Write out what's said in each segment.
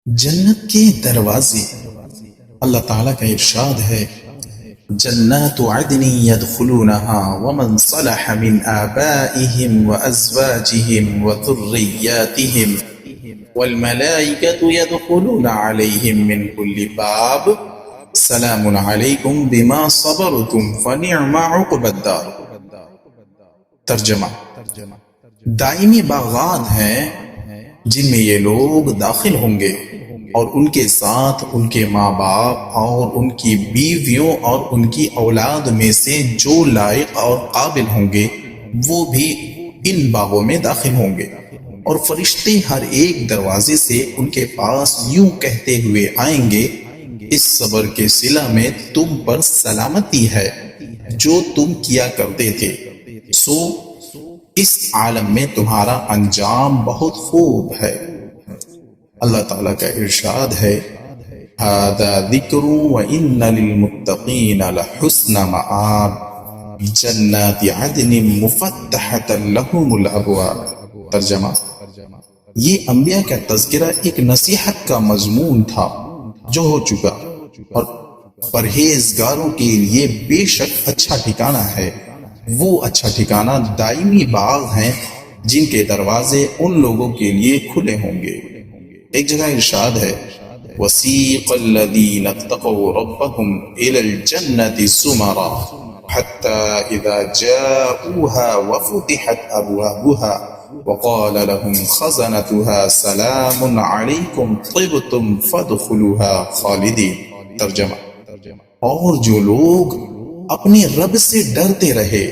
جنت کے دروازے، اللہ تعالیٰ کا ارشاد ہے جنات عدن يدخلونها ومن صلح من آبائهم وأزواجهم وذرياتهم والملائكة يدخلون عليهم من كل باب سلام عليكم بما صبرتم فنعم عقب الدار۔ ترجمہ: دائمی باغات ہیں جن میں یہ لوگ داخل ہوں گے اور ان کے ساتھ ان کے ماں باپ اور ان کی بیویوں اور ان کی اولاد میں سے جو لائق اور قابل ہوں گے وہ بھی ان باغوں میں داخل ہوں گے، اور فرشتے ہر ایک دروازے سے ان کے پاس یوں کہتے ہوئے آئیں گے اس صبر کے صلہ میں تم پر سلامتی ہے جو تم کیا کرتے تھے، سو اس عالم میں تمہارا انجام بہت خوب ہے۔ اللہ تعالیٰ کا ارشاد ہے هذا ذکر وَإِنَّ لِلْمُتَّقِينَ لَحُسْنَ مَآبٍ جنات عدن مفتحة لهم الابواب۔ ترجمہ: یہ انبیاء کا تذکرہ ایک نصیحت کا مضمون تھا جو ہو چکا، اور پرہیزگاروں کے لیے بے شک اچھا ٹھکانہ ہے۔ وہ اچھا ٹھکانہ دائمی باغ ہیں جن کے دروازے ان لوگوں کے لیے کھلے ہوں گے۔ ایک جگہ ارشاد ہے وَسِيقَ الَّذِينَ اتَّقَوْا رَبَّهُمْ إِلَى الْجَنَّةِ زُمَرًا حَتَّى إِذَا جَاءُوهَا وَفُتِحَتْ أَبْوَابُهَا وَقَالَ لَهُمْ خَزَنَتُهَا سَلَامٌ عَلَيْكُمْ طِبْتُمْ فَادْخُلُوهَا خَالِدِينَ۔ ترجمہ: اور جو لوگ اپنے رب سے ڈرتے رہے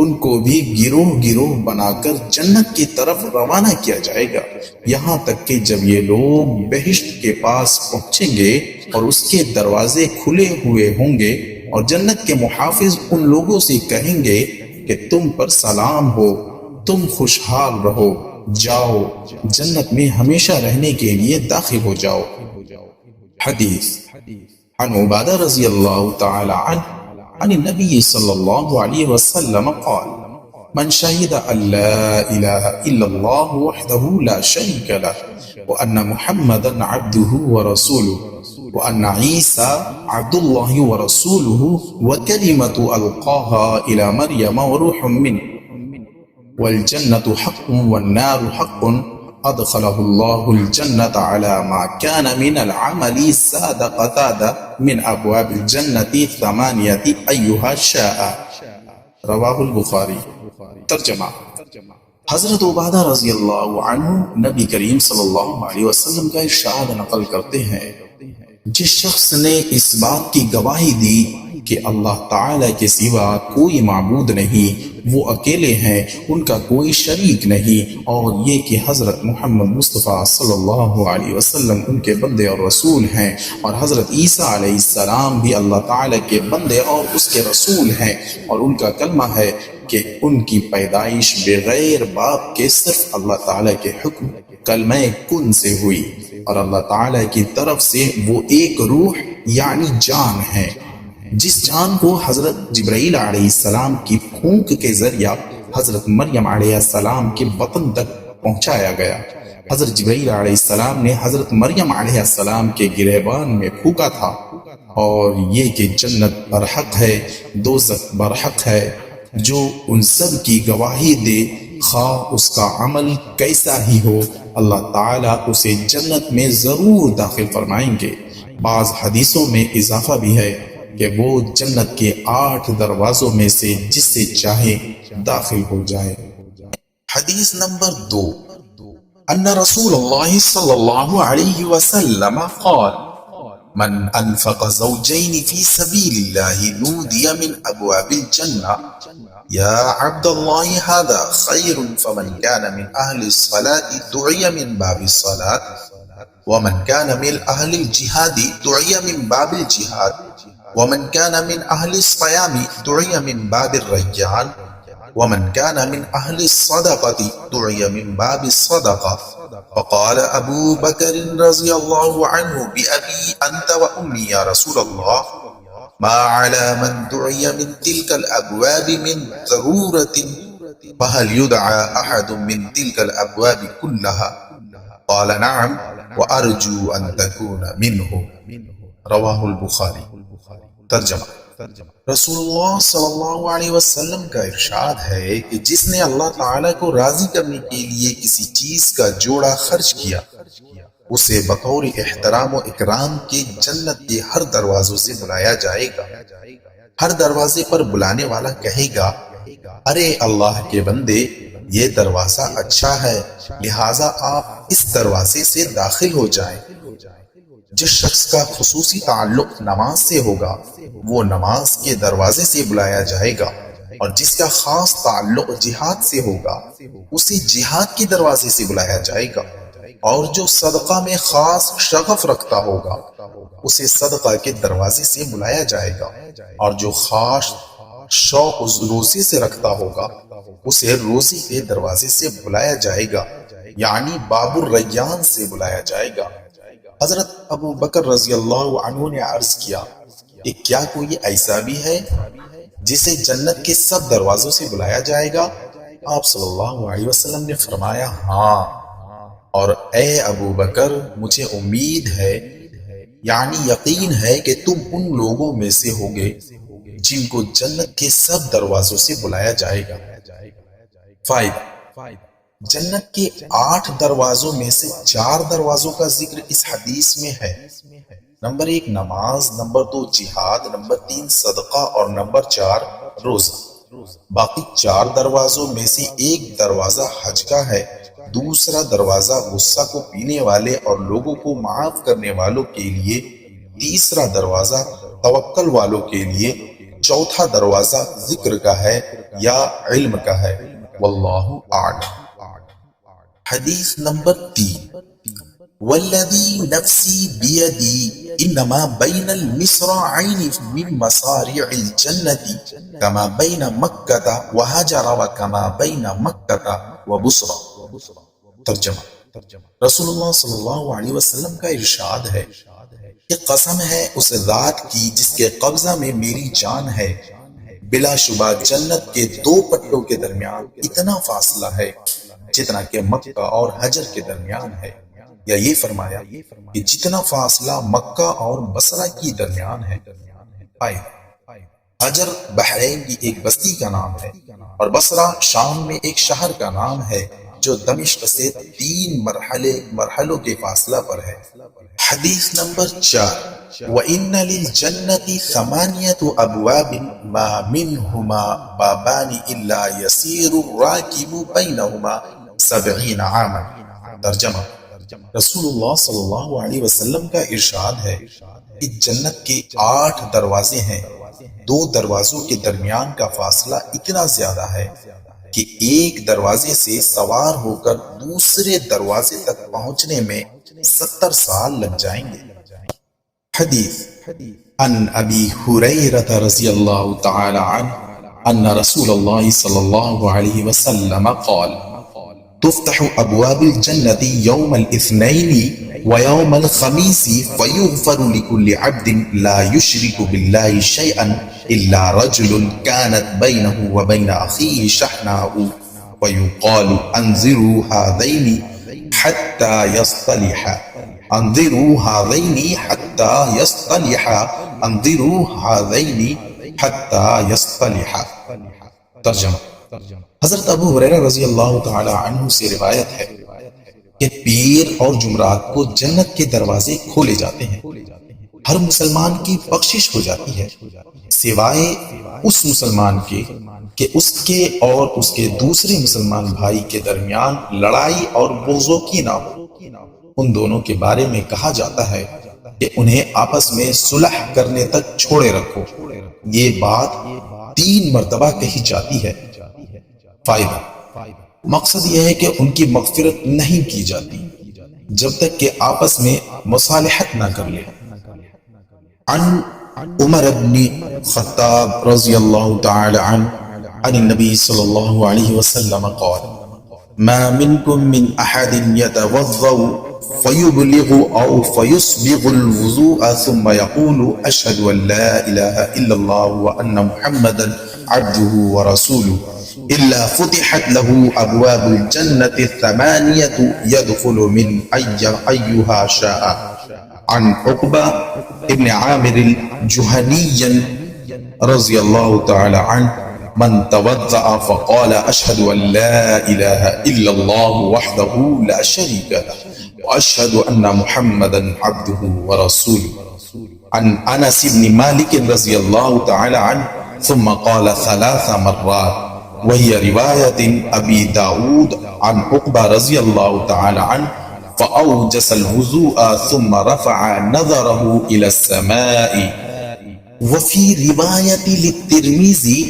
ان کو بھی گروہ گروہ بنا کر جنت کی طرف روانہ کیا جائے گا، یہاں تک کہ جب یہ لوگ بہشت کے پاس پہنچیں گے اور اس کے دروازے کھلے ہوئے ہوں گے اور جنت کے محافظ ان لوگوں سے کہیں گے کہ تم پر سلام ہو، تم خوشحال رہو، جاؤ جنت میں ہمیشہ رہنے کے لیے داخل ہو جاؤ۔ حدیث عن عبادہ رضی اللہ تعالی عنہ عن النبي صلى الله عليه وسلم قال من شهد أن لا إله إلا الله وحده لا شريك له وأن محمدا عبده ورسوله وأن عيسى عبد الله ورسوله وكلمة ألقاها إلى مريم وروح منه والجنة حق والنار حق أدخله الله الجنة على ما كان من العمل زاد قتادة من أبواب الجنة 8 أيها شاء۔ رواہ البخاری۔ ترجمہ: حضرت عبادہ رضی اللہ عنہ نبی کریم صلی اللہ علیہ وسلم کا ارشاد نقل کرتے ہیں جس شخص نے اس بات کی گواہی دی کہ اللہ تعالی کے سوا کوئی معبود نہیں، وہ اکیلے ہیں، ان کا کوئی شریک نہیں، اور یہ کہ حضرت محمد مصطفیٰ صلی اللہ علیہ وسلم ان کے بندے اور رسول ہیں، اور حضرت عیسیٰ علیہ السلام بھی اللہ تعالی کے بندے اور اس کے رسول ہیں، اور ان کا کلمہ ہے کہ ان کی پیدائش بغیر باپ کے صرف اللہ تعالی کے حکم کلمہ کن سے ہوئی، اور اللہ تعالی کی طرف سے وہ ایک روح یعنی جان ہے جس جان کو حضرت جبرائیل علیہ السلام کی پھونک کے ذریعہ حضرت مریم علیہ السلام کے بطن تک پہنچایا گیا۔ حضرت جبرائیل علیہ السلام نے حضرت مریم علیہ السلام کے گریبان میں پھونکا تھا، اور یہ کہ جنت برحق ہے، دوزخ برحق ہے، جو ان سب کی گواہی دے خواہ اس کا عمل کیسا ہی ہو، اللہ تعالیٰ اسے جنت میں ضرور داخل فرمائیں گے۔ بعض حدیثوں میں اضافہ بھی ہے کہ وہ جنت کے 8 دروازوں میں سے جس سے چاہے داخل ہو جائے۔ حدیث نمبر 2 ان رسول اللہ صلی اللہ علیہ وسلم قال من انفق زوجین فی سبیل اللہ نودی من ابواب الجنہ یا عبد اللہ هذا خیر فمن كان من اہل الصلاة دعی من باب الصلاة ومن كان من اہل الجہاد دعی من باب الجہاد ومن كان من أهل الصيام دعي من باب الريان ومن كان من أهل الصدقة دعي من باب الصدقة۔ فقال أبو بكر رضي الله عنه بأبي أنت وأمي يا رسول الله ما على من دعي من تلك الأبواب من ضرورة فهل يدعى أحد من تلك الأبواب كلها؟ قال نعم وأرجو أن تكون منه رواہ البخاری۔ ترجمہ، رسول اللہ صلی اللہ علیہ وسلم کا ارشاد ہے کہ جس نے اللہ تعالیٰ کو راضی کرنے کے لیے کسی چیز کا جوڑا خرچ کیا، اسے بطور احترام و اکرام کے جنت کے ہر دروازوں سے بلایا جائے گا۔ ہر دروازے پر بلانے والا کہے گا، ارے اللہ کے بندے، یہ دروازہ اچھا ہے، لہٰذا آپ اس دروازے سے داخل ہو جائیں۔ جس شخص کا خصوصی تعلق نماز سے ہوگا، وہ نماز کے دروازے سے بلایا جائے گا، اور جس کا خاص تعلق جہاد سے ہوگا، اسے جہاد کے دروازے سے بلایا جائے گا، اور جو صدقہ میں خاص شغف رکھتا ہوگا، اسے صدقہ کے دروازے سے بلایا جائے گا، اور جو خاص شوق روزے سے رکھتا ہوگا، اسے روزے کے دروازے سے بلایا جائے گا، یعنی باب الریان سے بلایا جائے گا۔ حضرت ابو بکر رضی اللہ عنہ نے عرض کیا کہ کیا کوئی ایسا بھی ہے جسے جنت کے سب دروازوں سے بلایا جائے گا؟ آپ صلی اللہ علیہ وسلم نے فرمایا، ہاں، اور اے ابو بکر، مجھے امید ہے، یعنی یقین ہے کہ تم ان لوگوں میں سے ہوگے جن کو جنت کے سب دروازوں سے بلایا جائے گا۔ فائدہ، جنت کے 8 دروازوں میں سے 4 دروازوں کا ذکر اس حدیث میں ہے۔ نمبر 1 نماز، نمبر 2 جہاد، نمبر 3 صدقہ، اور نمبر 4 روزہ۔ باقی 4 دروازوں میں سے ایک دروازہ حج کا ہے، دوسرا دروازہ غصہ کو پینے والے اور لوگوں کو معاف کرنے والوں کے لیے، تیسرا دروازہ توکل والوں کے لیے، چوتھا دروازہ ذکر کا ہے یا علم کا ہے، واللہ اعلم۔ حدیث نمبر 3، والذی نفسی بیدی انما بین المصراعین من مصارع الجنة کما بین مکہ وحجر وکما بین مکہ وبصرہ۔ ترجمہ، رسول اللہ صلی اللہ علیہ وسلم کا ارشاد ہے کہ قسم ہے اس ذات کی جس کے قبضہ میں میری جان ہے، بلا شبہ جنت کے 2 پٹوں کے درمیان اتنا فاصلہ ہے جتنا کہ مکہ اور حجر کے درمیان ہے، یا یہ فرمایا کہ جتنا فاصلہ مکہ اور بصرہ کی درمیان ہے۔ حجر بحرین کی ایک بستی کا نام ہے، اور بصرہ شام میں ایک شہر کا نام ہے جو دمشق سے 3 مرحلوں کے فاصلہ پر ہے۔ حدیث نمبر 4، وَإِنَّ لِلْجَنَّةِ 8 أَبْوَابٍ مَا مِنْهُمَا بَابَانِ إِلَّا يَسِيرُ الرَّاكِبُ بَيْنَهُمَا 70 عاما۔ ترجمہ، رسول اللہ صلی اللہ علیہ وسلم کا ارشاد ہے کہ جنت کے 8 دروازے ہیں، 2 دروازوں کے درمیان کا فاصلہ اتنا زیادہ ہے کہ ایک دروازے سے سوار ہو کر دوسرے دروازے تک پہنچنے میں 70 سال لگ جائیں گے۔ حدیث عن ابی ہریرہ رضی اللہ تعالی عنہ ان رسول اللہ صلی اللہ علیہ وسلم قال تفتح ابواب الجنة يوم الاثنين ويوم الخميس فيغفر لكل عبد لا يشرك بالله شيئا إلا رجل كانت بينه وبين أخيه شحناء ويقال أنذروا هذين حتى يصطلحا، أنذروا هذين حتى يصطلحا، أنذروا هذين حتى يصطلحا۔ ترجمہ، حضرت ابو ہریرہ رضی اللہ تعالی عنہ سے روایت ہے کہ پیر اور جمعرات کو جنت کے دروازے کھولے جاتے ہیں، ہر مسلمان کی بخشش ہو جاتی ہے سوائے اس مسلمان کے کہ اس کے اور اس کے دوسرے مسلمان بھائی کے درمیان لڑائی اور بغضوکی نہ ہو۔ ان دونوں کے بارے میں کہا جاتا ہے کہ انہیں آپس میں صلح کرنے تک چھوڑے رکھو۔ یہ بات 3 مرتبہ کہی جاتی ہے۔ فائدہ، مقصد یہ ہے کہ ان کی مغفرت نہیں کی جاتی جب تک کہ آپس میں مصالحت نہ کر لے۔ عن عمر بن خطاب رضی اللہ تعالی عنہ عن النبی صلی اللہ علیہ وسلم قال ما منکم من احد يتوضأ فيبلغ او فيسبغ الوضوء ثم يقول اشهد ان لا اله الا الله وان محمدا عبده ورسوله إلا فتحت له أبواب الجنة الثمانية يدخل من أيها شاء. عن عقبة ابن عامر الجهني رضي الله تعالى عنه: من توضأ فقال أشهد أن لا إله إلا الله وحده لا شريك له وأشهد أن محمدا عبده ورسوله. عن أنس بن مالك رضي الله تعالى عنه: ثم قال 3 مرات. وهي رواية أبي داود عن عقبة رضي الله تعالى عنه: فأوجس الوضوء ثم رفع نظره إلى السماء. وفي رواية للترمذي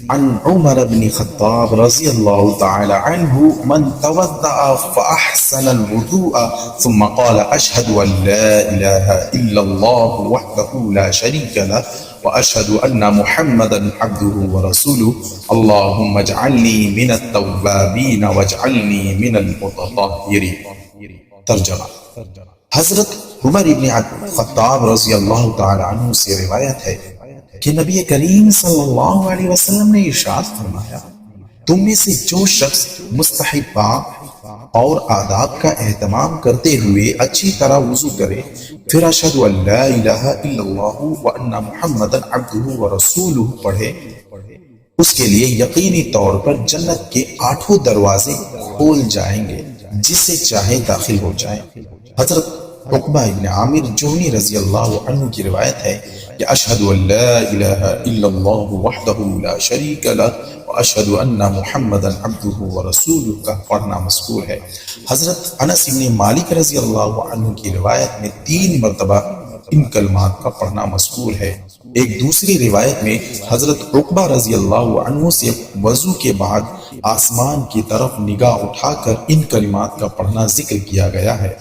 عن عمر بن الخطاب رضي الله تعالى عنه: من توضأ فأحسن الوضوء ثم قال أشهد أن لا إله إلا الله وحده لا شريك له وأشهد أن محمدا عبده ورسوله اللهم اجعلني من التوابين واجعلني من المتطهرين. ترجمہ: حضرت عمر ابن خطاب رضی اللہ تعالی عنہ سے روایت ہے کہ نبی کریم صلی اللہ علیہ وسلم نے ارشاد فرمایا: تم میں سے جو شخص مستحبات اور آداب کا اہتمام کرتے ہوئے اچھی طرح وضو کرے، پھر اشہد ان لا الہ الا اللہ وان محمدا عبدہ ورسولہ پڑھے، اس کے لیے یقینی طور پر جنت کے 8 دروازے کھول جائیں گے، جس سے چاہے داخل ہو جائیں۔ حضرت عقبہ ابن عامر جوہنی رضی اللہ عنہ کی روایت ہے کہ اشہد ان لا الہ الا اللہ وحدہ لا شریک لہ واشہد ان محمدا عبدہ ورسولہ کا پڑھنا مذکور ہے۔ حضرت انس بن مالک رضی اللہ عنہ کی روایت میں 3 مرتبہ ان کلمات کا پڑھنا مذکور ہے۔ ایک دوسری روایت میں حضرت عقبہ رضی اللہ عنہ سے وضو کے بعد آسمان کی طرف نگاہ اٹھا کر ان کلمات کا پڑھنا ذکر کیا گیا ہے۔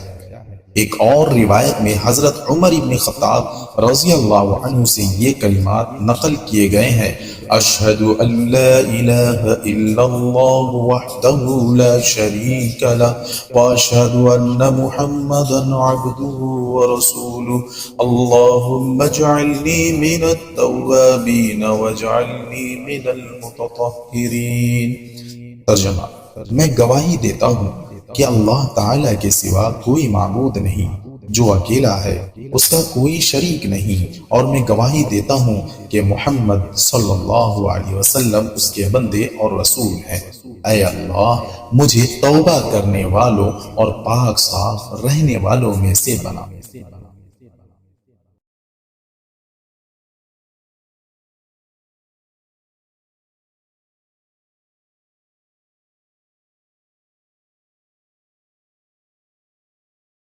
ایک اور روایت میں حضرت عمر ابن خطاب رضی اللہ عنہ سے یہ کلمات نقل کیے گئے ہیں: اشہد ان لا الہ الا اللہ وحدہ لا شریک لہ واشہد ان محمدا عبدہ ورسولہ اللہم اجعلنی من التوابین واجعلنی من المتطہرین۔ ترجمہ: میں گواہی دیتا ہوں کہ اللہ تعالیٰ کے سوا کوئی معبود نہیں، جو اکیلا ہے، اس کا کوئی شریک نہیں، اور میں گواہی دیتا ہوں کہ محمد صلی اللہ علیہ وسلم اس کے بندے اور رسول ہیں۔ اے اللہ، مجھے توبہ کرنے والوں اور پاک صاف رہنے والوں میں سے بنا۔